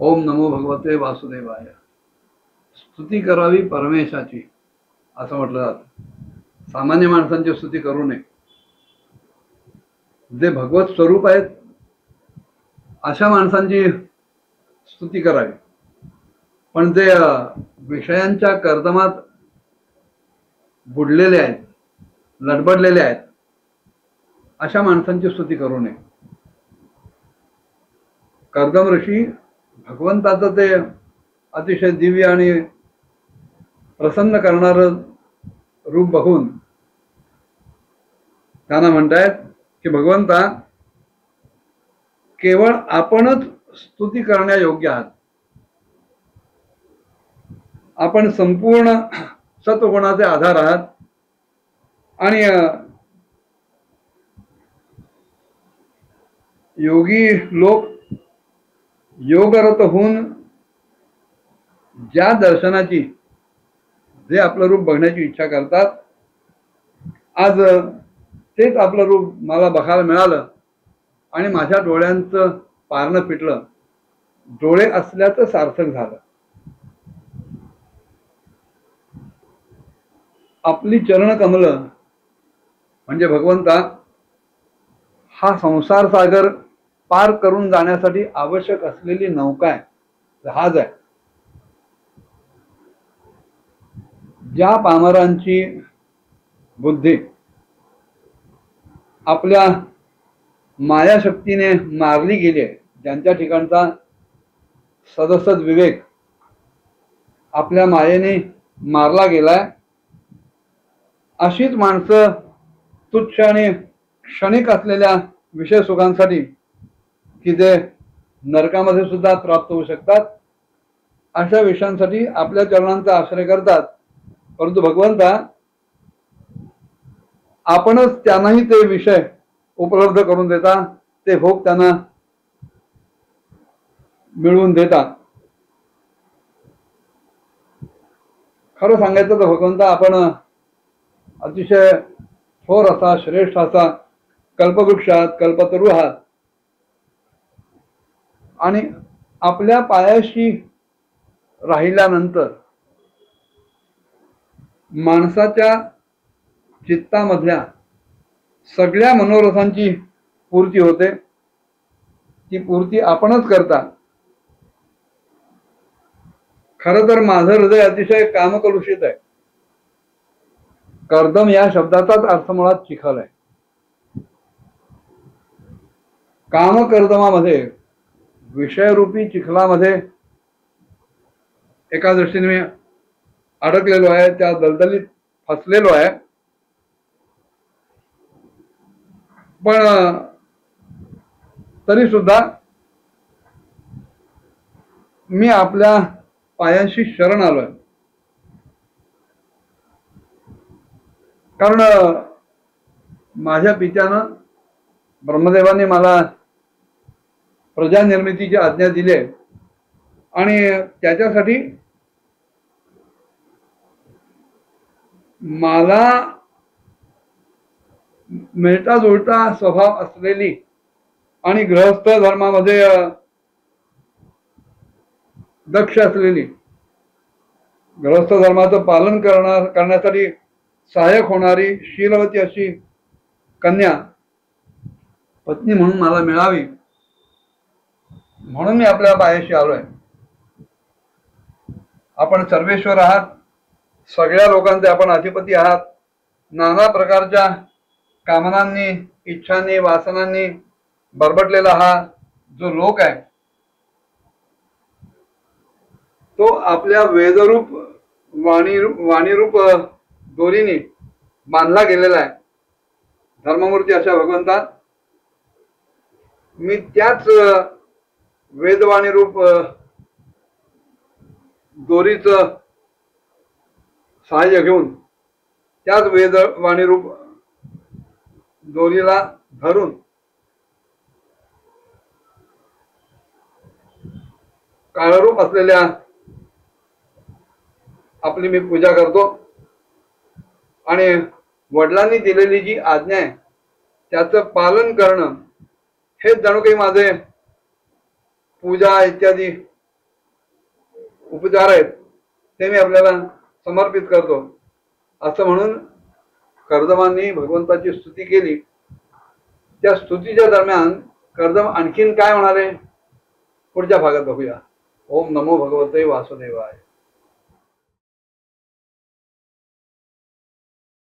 ओम नमो भगवते वासुदेवाय. स्तुती करावी परमेशाची असं म्हटलं जातं. सामान्य माणसांची स्तुती करू नये. जे भगवत स्वरूप आहेत अशा माणसांची स्तुती करावी. पण जे विषयांच्या कर्दमात बुडलेले आहेत, लडबडलेले आहेत, अशा माणसांची स्तुती करू नये. कर्दम ऋषी भगवंताचं ते अतिशय दिव्य आणि प्रसन्न करणारं रूप बघून त्यांना म्हणतायत की भगवंता, केवळ आपणच स्तुती करण्यायोग्य आहात. आपण संपूर्ण सत्वगुणाचे आधार आहात आणि योगी लोक योगरत होऊन ज्या दर्शनाची, जे आपलं रूप बघण्याची इच्छा करतात, आज तेच आपलं रूप मला बघायला मिळालं आणि माझ्या डोळ्यांचं पारणं फिटलं. डोळे असल्याचं सार्थक झालं. आपली चरण कमल म्हणजे भगवंता हा संसार सागर पार करून जाण्यासाठी आवश्यक असलेली नौका आहे, जहाज आहे. ज्या पामरांची बुद्धी आपल्या मायाशक्तीने मारली गेली आहे, ज्यांच्या ठिकाणचा सदसद विवेक आपल्या मायेने मारला गेलाय, अशीच माणसं तुच्छ आणि क्षणिक असलेल्या विषय सुखांसाठी की जे नरकामध्ये सुद्धा प्राप्त होऊ शकतात, अशा विषयांसाठी आपल्या चरणांचा आश्रय करतात. परंतु भगवंता, आपणच त्यांनाही ते विषय उपलब्ध करून देता, ते भोग त्यांना मिळवून देता. खरं सांगायचं तर भगवंता, आपण अतिशय थोर असा, श्रेष्ठ असा कल्पवृक्ष आहात, कल्पतरू आहात आणि आपल्या पायाशी राहिल्यानंतर माणसाच्या चित्तामधल्या सगळ्या मनोरथांची पूर्ती होते. ती पूर्ती आपणच करता. खरं तर माझं हृदय अतिशय कामकलुषित आहे. कर्दम या शब्दाचाच अर्थ मुळात चिखल आहे. कामकर्दमामध्ये, विषयरूपी चिखलामध्ये एका दृष्टीने मी अडकलेलो आहे, त्या दलदलीत फसलेलो आहे. पण तरी सुद्धा मी आपल्या पायांशी शरण आलोय. कारण माझ्या पित्यानं, ब्रह्मदेवाने मला प्रजा निर्मितीची आज्ञा दिली आणि त्याच्यासाठी मला मिळता जुळता स्वभाव असलेली आणि गृहस्थ धर्मामध्ये दक्ष असलेली, गृहस्थ धर्माचं पालन करण्यासाठी सहाय्यक होणारी शीलवती अशी कन्या पत्नी म्हणून मला मिळावी, म्हणून मी आपल्या पायाशी आलोय. आपण सर्वेश्वर आहात, सगळ्या लोकांचे आपण अधिपती आहात. नाना प्रकारच्या कामनांनी, इच्छांनी, वासनांनी बरबटलेला हा जो लोक आहे, तो आपल्या वेदरूप वाणीरूप दोरीने बांधला गेलेला आहे. धर्ममूर्ती अशा भगवंता, मी त्याच वेदवाणीरूप दोरीचं सहाय्य घेऊन, त्याच वेदवाणीरूप दोरीला धरून काळरूप असलेल्या आपली मी पूजा करतो. आणि वडिलांनी दिलेली जी आज्ञा आहे त्याचं पालन करणं हे जणू काही माझे पूजा इत्यादी उपचार आहेत ते मी आपल्याला समर्पित करतो असं म्हणून कर्दमांनी भगवंताची स्तुती केली. त्या स्तुतीच्या दरम्यान कर्दम आणखीन काय म्हणाले पुढच्या भागात बघूया. ओम नमो भगवते वासुदेवाय.